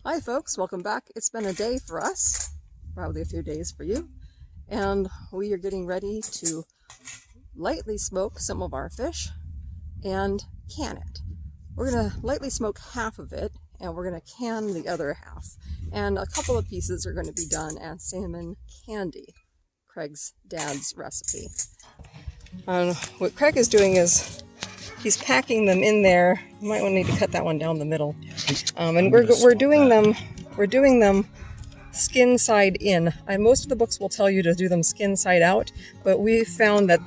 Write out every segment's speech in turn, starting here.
Hi folks, welcome back. It's been a day for us, probably a few days for you, and we are getting ready to lightly smoke some of our fish and can it. We're going to lightly smoke half of it and we're going to can the other half, and a couple of pieces are going to be done as salmon candy, Craig's dad's recipe. What Craig is doing is he's packing them in there. You might need to cut that one down the middle. And we're doing them skin side in. Most of the books will tell you to do them skin side out, but we found that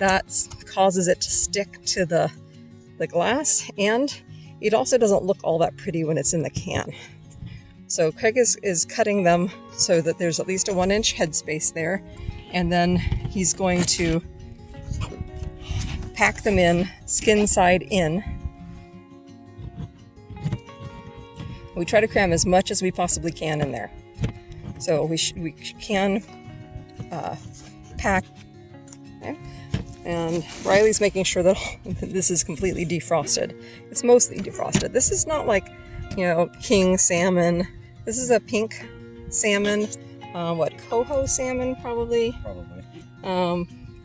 causes it to stick to the glass, and it also doesn't look all that pretty when it's in the can. So Craig is cutting them so that there's at least a 1-inch headspace there, and then he's going to pack them in skin side in. We try to cram as much as we possibly can in there. So we can pack. Okay. And Riley's making sure that this is completely defrosted. It's mostly defrosted. This is not like, king salmon. This is a pink salmon. Coho salmon probably? Probably.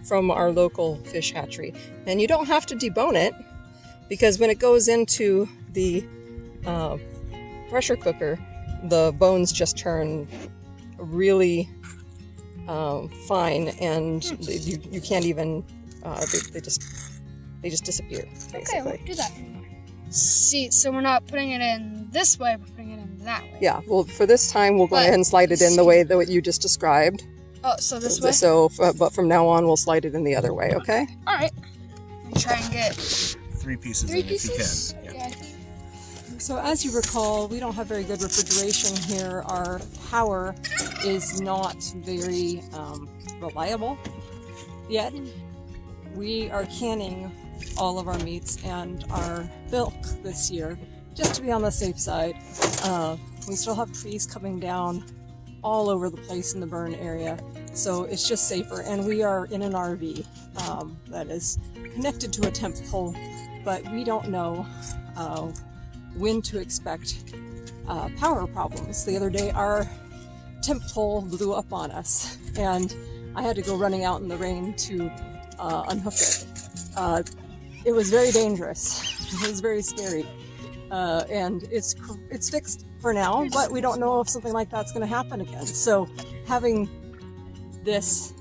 From our local fish hatchery. And you don't have to debone it, because when it goes into the pressure cooker, the bones just turn really fine, and you can't even they just disappear, basically. Okay, we'll do that. See, so we're not putting it in this way, we're putting it in that way. Yeah, well, for this time we'll go ahead and slide it in the way that you just described. Oh, so this way? So, but from now on we'll slide it in the other way, okay? All right. We'll try and get 3 pieces if you can. Yeah. So as you recall, we don't have very good refrigeration here. Our power is not very reliable yet. We are canning all of our meats and our milk this year, just to be on the safe side. We still have trees coming down all over the place in the burn area, so it's just safer. And we are in an RV that is connected to a temp pole, but we don't know when to expect power problems. The other day our temp pole blew up on us, and I had to go running out in the rain to unhook it. It was very dangerous. It was very scary, and it's fixed for now, but we don't know if something like that's going to happen again. So having this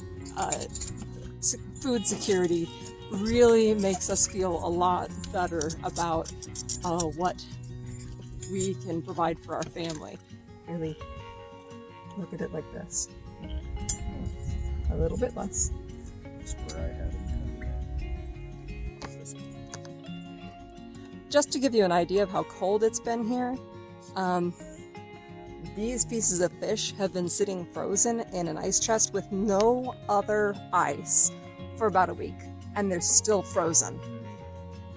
food security really makes us feel a lot better about what we can provide for our family. Really look at it like this. A little bit less. That's where I had it. Just to give you an idea of how cold it's been here, these pieces of fish have been sitting frozen in an ice chest with no other ice for about a week, and they're still frozen.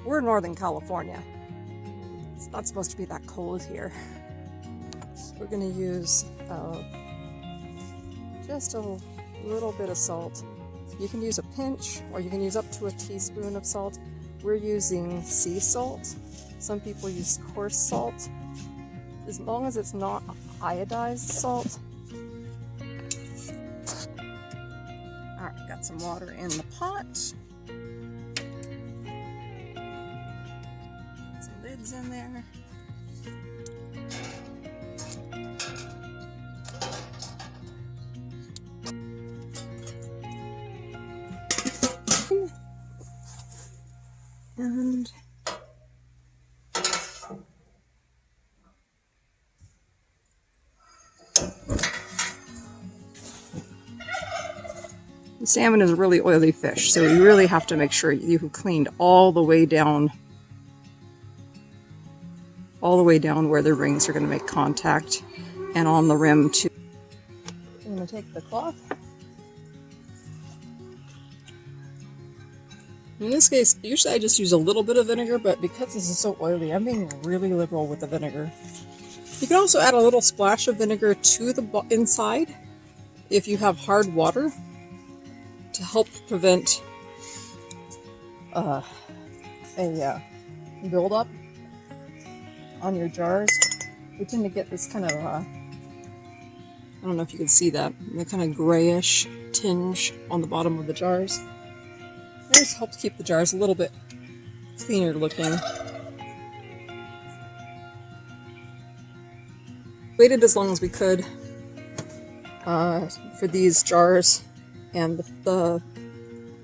We're in Northern California. It's not supposed to be that cold here. So we're going to use just a little bit of salt. You can use a pinch, or you can use up to a teaspoon of salt. We're using sea salt. Some people use coarse salt, as long as it's not iodized salt. Alright, got some water in the pot. Some lids in there. And salmon is a really oily fish, so you really have to make sure you've cleaned all the way down where the rings are going to make contact, and on the rim too. I'm going to take the cloth. In this case, usually I just use a little bit of vinegar, but because this is so oily, I'm being really liberal with the vinegar. You can also add a little splash of vinegar to the inside if you have hard water, to help prevent a buildup on your jars. we tend to get this kind of, I don't know if you can see that, the kind of grayish tinge on the bottom of the jars. This helps keep the jars a little bit cleaner looking. Waited as long as we could for these jars and the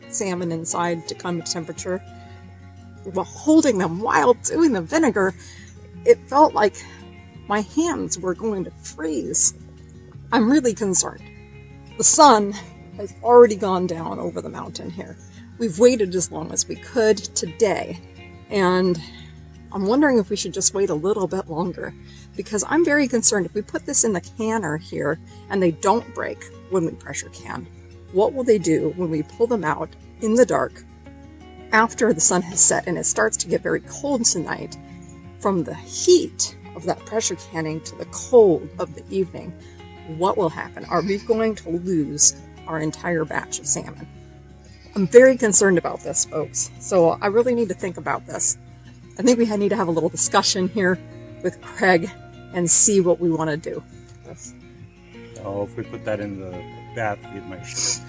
salmon inside to come to temperature. While holding them while doing the vinegar, it felt like my hands were going to freeze. I'm really concerned. The sun has already gone down over the mountain here. We've waited as long as we could today, and I'm wondering if we should just wait a little bit longer, because I'm very concerned if we put this in the canner here and they don't break when we pressure can, what will they do when we pull them out in the dark after the sun has set and it starts to get very cold tonight? From the heat of that pressure canning to the cold of the evening, what will happen? Are we going to lose our entire batch of salmon? I'm very concerned about this, folks. So I really need to think about this. I think we need to have a little discussion here with Craig and see what we want to do. Oh, if we put that in the bath, it might show.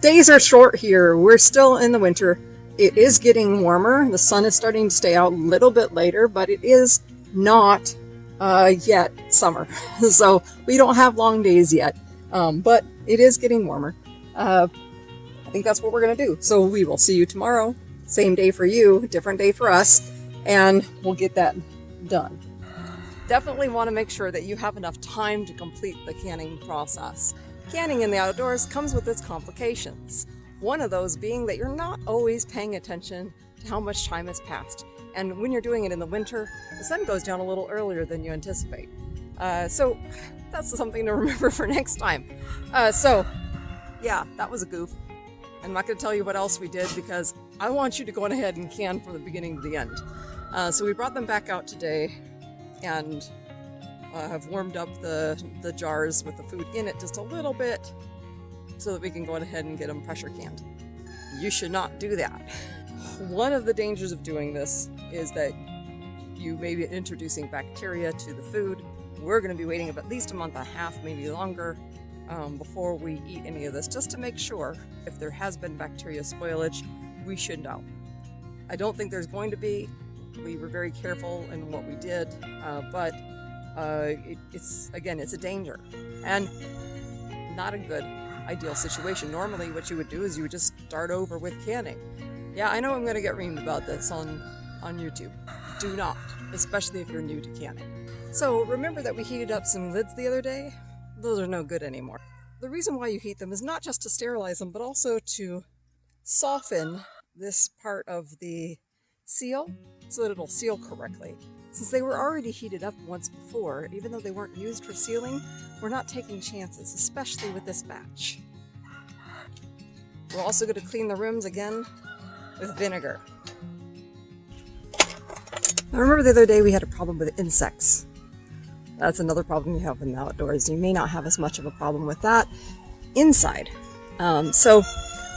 Days are short here. We're still in the winter. It is getting warmer. The sun is starting to stay out a little bit later, but it is not yet summer. So we don't have long days yet, but it is getting warmer. I think that's what we're going to do. So we will see you tomorrow. Same day for you, different day for us, and we'll get that done. Definitely want to make sure that you have enough time to complete the canning process. Canning in the outdoors comes with its complications. One of those being that you're not always paying attention to how much time has passed. And when you're doing it in the winter, the sun goes down a little earlier than you anticipate. So that's something to remember for next time. So yeah, that was a goof. I'm not going to tell you what else we did because I want you to go on ahead and can from the beginning to the end. So we brought them back out today and have warmed up the jars with the food in it just a little bit so that we can go ahead and get them pressure canned. You should not do that. One of the dangers of doing this is that you may be introducing bacteria to the food. We're going to be waiting at least a month and a half, maybe longer, before we eat any of this, just to make sure if there has been bacteria spoilage, we should know. I don't think there's going to be. We were very careful in what we did, but it's a danger and not a good ideal situation. Normally what you would do is you would just start over with canning. Yeah, I know I'm going to get reamed about this on YouTube. Do not, especially if you're new to canning. So remember that we heated up some lids the other day? Those are no good anymore. The reason why you heat them is not just to sterilize them, but also to soften this part of the seal so that it'll seal correctly. Since they were already heated up once before, even though they weren't used for sealing, we're not taking chances, especially with this batch. We're also going to clean the rims again with vinegar. Now remember the other day we had a problem with insects. That's another problem you have in the outdoors. You may not have as much of a problem with that inside. So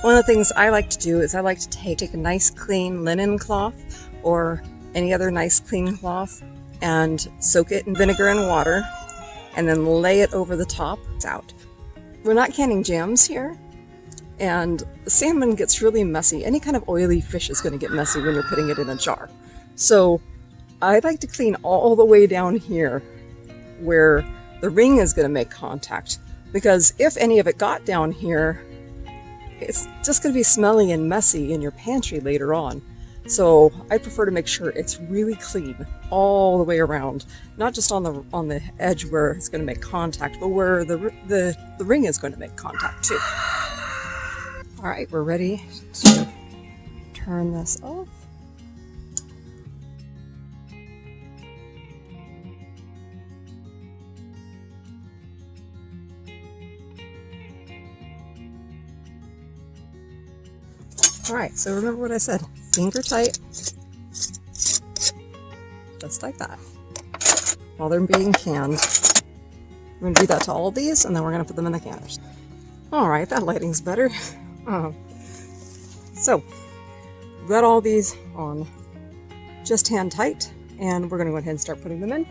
one of the things I like to do is I like to take a nice clean linen cloth or any other nice clean cloth and soak it in vinegar and water and then lay it over the top. It's out. We're not canning jams here, and the salmon gets really messy. Any kind of oily fish is going to get messy when you're putting it in a jar. So I like to clean all the way down here where the ring is going to make contact, because if any of it got down here, it's just going to be smelly and messy in your pantry later on. So I prefer to make sure it's really clean all the way around, not just on the edge where it's going to make contact, but where the ring is going to make contact too. All right, we're ready to turn this off. All right, so remember what I said, finger tight, just like that, while they're being canned. We're going to do that to all of these, and then we're going to put them in the canners. All right, that lighting's better. So, we've got all these on just hand tight, and we're going to go ahead and start putting them in.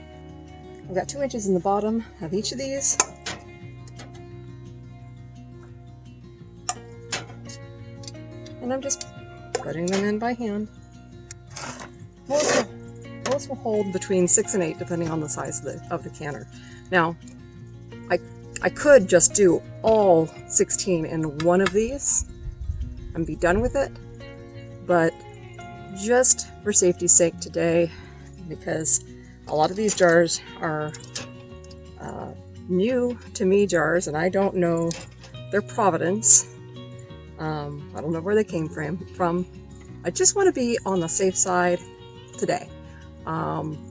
I've got 2 inches in the bottom of each of these. And I'm just putting them in by hand. Most will hold between 6 and 8 depending on the size of the canner. Now, I could just do all 16 in one of these and be done with it, but just for safety's sake today, because a lot of these jars are new to me jars and I don't know their provenance. I don't know where they came from. I just want to be on the safe side today.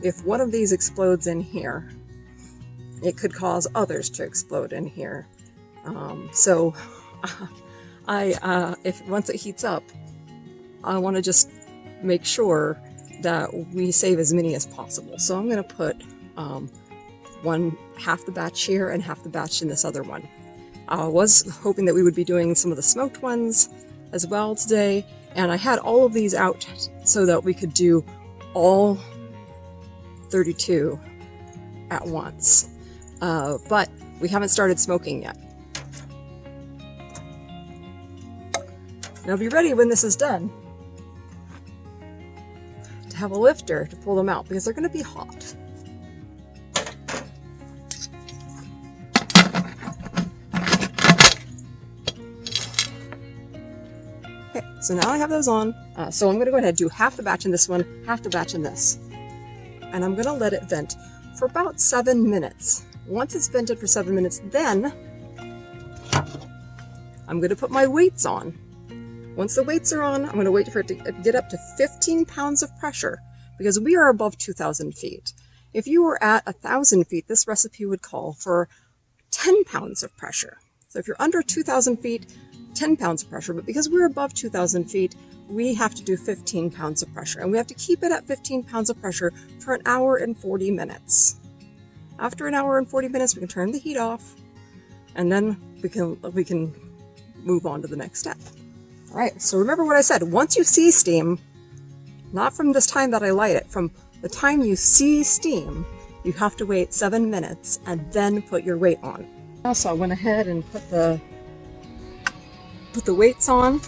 If one of these explodes in here, it could cause others to explode in here. So if once it heats up, I want to just make sure that we save as many as possible. So I'm going to put half the batch here and half the batch in this other one. I was hoping that we would be doing some of the smoked ones as well today, and I had all of these out so that we could do all 32 at once. But we haven't started smoking yet. Now be ready when this is done to have a lifter to pull them out because they're going to be hot. Okay, so now I have those on. So I'm going to go ahead and do half the batch in this one, half the batch in this. And I'm going to let it vent for about 7 minutes. Once it's vented for 7 minutes, then I'm going to put my weights on. Once the weights are on, I'm going to wait for it to get up to 15 pounds of pressure because we are above 2,000 feet. If you were at 1,000 feet, this recipe would call for 10 pounds of pressure. So if you're under 2,000 feet, 10 pounds of pressure, but because we're above 2,000 feet, we have to do 15 pounds of pressure, and we have to keep it at 15 pounds of pressure for 1 hour and 40 minutes. After 1 hour and 40 minutes, we can turn the heat off, and then we can move on to the next step. All right, so remember what I said. Once you see steam, not from this time that I light it, from the time you see steam, you have to wait 7 minutes and then put your weight on. So I went ahead and put the weights on,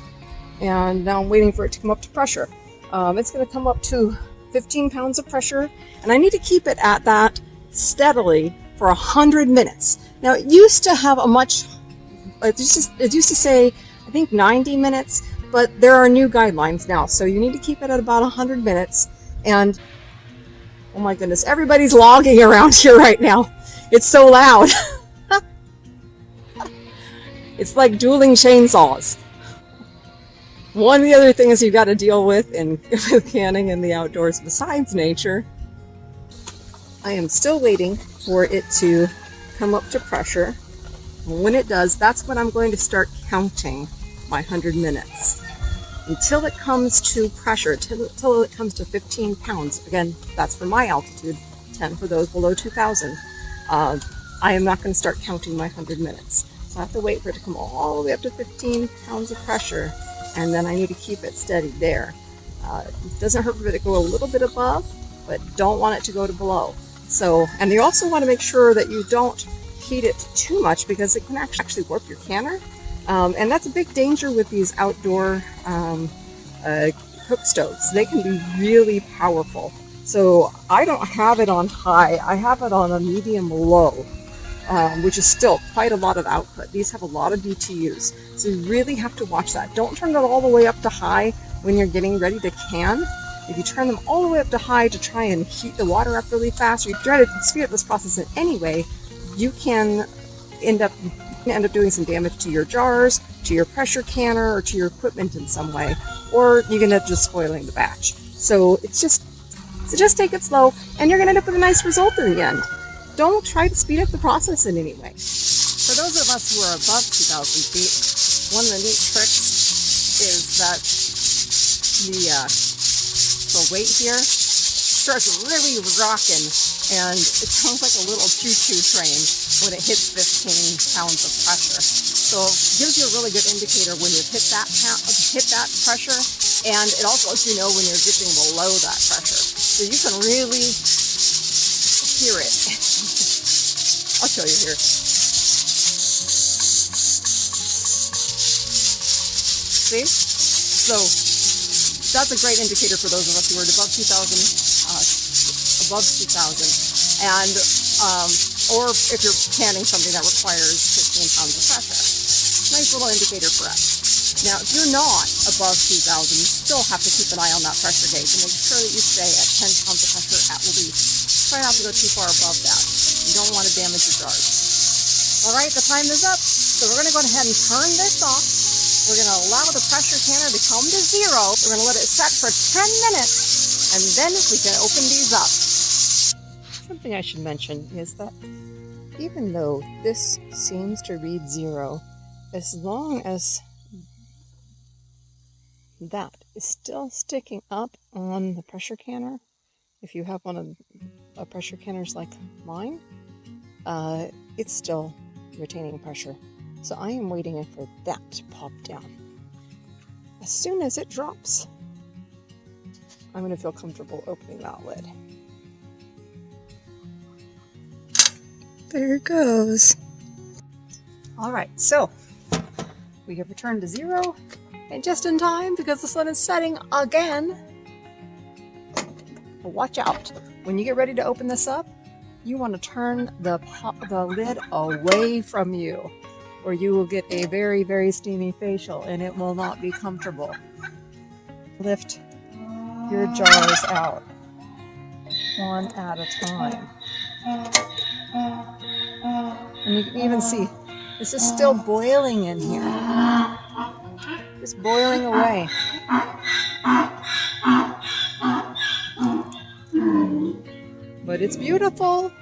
and now I'm waiting for it to come up to pressure. It's going to come up to 15 pounds of pressure, and I need to keep it at that steadily for 100 minutes. Now it used to have it used to say, I think 90 minutes, but there are new guidelines now, so you need to keep it at about 100 minutes. And oh my goodness, everybody's logging around here right now. It's so loud. It's like dueling chainsaws. One of the other things you've got to deal with with canning in the outdoors besides nature, I am still waiting for it to come up to pressure. When it does, that's when I'm going to start counting my 100 minutes. Until it comes to pressure, until it comes to 15 pounds. Again, that's for my altitude, 10 for those below 2,000. I am not going to start counting my 100 minutes. So I have to wait for it to come all the way up to 15 pounds of pressure, and then I need to keep it steady there. It doesn't hurt for it to go a little bit above, but don't want it to go to below. So, and you also want to make sure that you don't heat it too much because it can actually warp your canner. And that's a big danger with these outdoor cook stoves. They can be really powerful. So I don't have it on high. I have it on a medium low, which is still quite a lot of output. These have a lot of BTUs. So you really have to watch that. Don't turn it all the way up to high when you're getting ready to can. If you turn them all the way up to high to try and heat the water up really fast, or you try to speed up this process in any way, you can end up doing some damage to your jars, to your pressure canner, or to your equipment in some way, or you can end up just spoiling the batch. So just take it slow, and you're going to end up with a nice result in the end. Don't try to speed up the process in any way. For those of us who are above 2,000 feet, one of the neat tricks is that the weight here starts really rocking, and it sounds like a little choo-choo train when it hits 15 pounds of pressure. So it gives you a really good indicator when you've hit that pressure, and it also lets you know when you're dipping below that pressure. So you can really hear it. I'll show you here. See? So that's a great indicator for those of us who are above 2,000, and or if you're canning something that requires 15 pounds of pressure. Nice little indicator for us. Now, if you're not above 2,000, you still have to keep an eye on that pressure gauge and make sure that you stay at 10 pounds of pressure at least. Try not to go too far above that. You don't want to damage your jars. All right, the time is up. So we're going to go ahead and turn this off. We're going to allow the pressure canner to come to 0. We're going to let it set for 10 minutes, and then we can open these up. Something I should mention is that even though this seems to read 0, as long as that is still sticking up on the pressure canner, if you have one of pressure canners like mine, it's still retaining pressure. So I am waiting for that to pop down. As soon as it drops, I'm going to feel comfortable opening that lid. There it goes. All right, so we have returned to 0, and just in time because the sun is setting again. But watch out. When you get ready to open this up, you want to turn the lid away from you, or you will get a very, very steamy facial and it will not be comfortable. Lift your jars out one at a time. And you can even see this is still boiling in here. Just boiling away. But it's beautiful.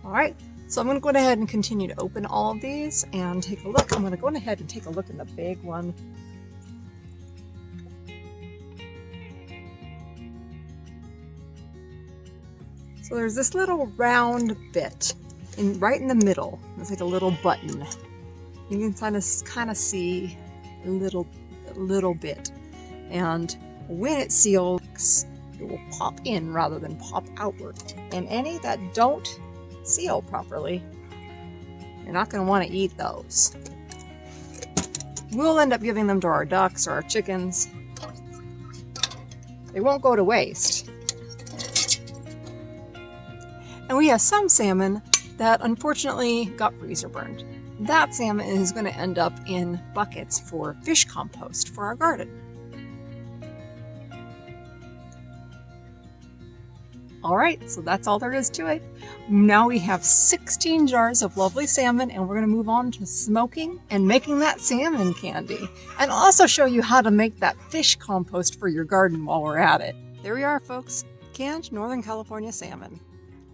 All right, so I'm going to go ahead and continue to open all of these and take a look. I'm going to go ahead and take a look in the big one. So there's this little round bit right in the middle. It's like a little button. You can kind of see a little bit. And when it seals, it will pop in rather than pop outward. And any that don't seal properly, you're not going to want to eat those. We'll end up giving them to our ducks or our chickens. They won't go to waste. And we have some salmon that unfortunately got freezer burned. That salmon is going to end up in buckets for fish compost for our garden. All right, so that's all there is to it. Now we have 16 jars of lovely salmon, and we're going to move on to smoking and making that salmon candy. And also show you how to make that fish compost for your garden while we're at it. There we are, folks. Canned Northern California salmon.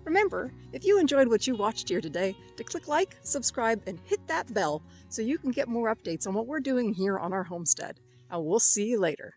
Remember, if you enjoyed what you watched here today, to click like, subscribe, and hit that bell so you can get more updates on what we're doing here on our homestead. And we'll see you later.